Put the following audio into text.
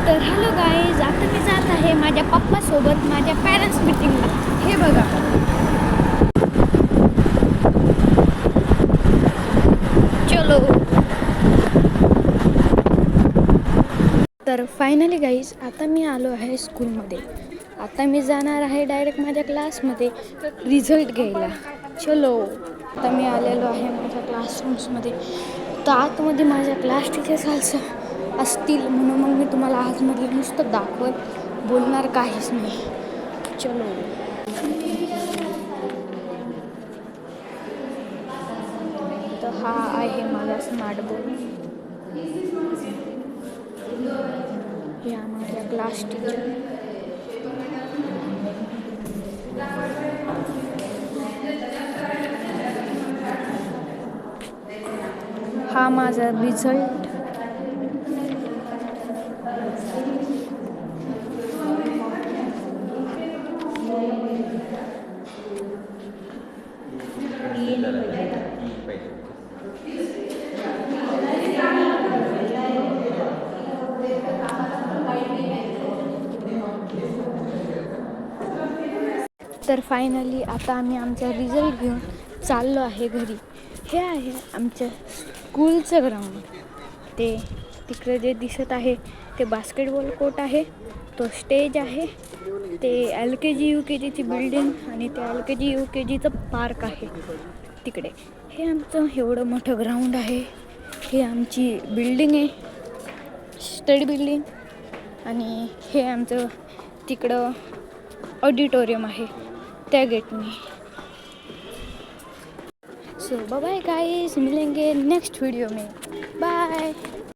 तर hello guys, आता मी जात आहे माझ्या पप्पासोबत माझ्या पॅरेंट्स मीटिंगला. हे बघा. चलो. तर फायनली गाईज, आता मी आलो आहे स्कूलमध्ये. आता मी जाणार आहे डायरेक्ट माझ्या क्लासमध्ये रिझल्ट घ्यायला. चलो. आता मी आलेलो आहे माझ्या क्लासरूम्समध्ये. तर आतमध्ये माझ्या क्लास टीचर्स असतील म्हणून मग मी तुम्हाला आतमध्ये नुसतं दाखवत बोलणार काहीच नाही. चलो. तर हा आहे माझा स्मार्ट बोर्ड. या माझ्या क्लास टीचर. हा माझा रिझल्ट. तर फायनली आता आम्ही आमचा रिझल्ट घेऊन चाललो आहे घरी. हे आहे आमच्या स्कूलचं ग्राउंड. ते तिकडे जे दिसत आहे ते बास्केटबॉल कोर्ट आहे, तो स्टेज आहे, ते LKG UKGची बिल्डिंग आणि ते LKG UKGचं पार्क आहे तिकडे. हे आमचं एवढं मोठं ग्राउंड आहे. हे आमची बिल्डिंग आहे, स्टडी बिल्डिंग. आणि हे आमचं तिकडं ऑडिटोरियम आहे त्या गेटने. सो बाय गाइस, मिलेंगे नेक्स्ट वीडियो में. बाय.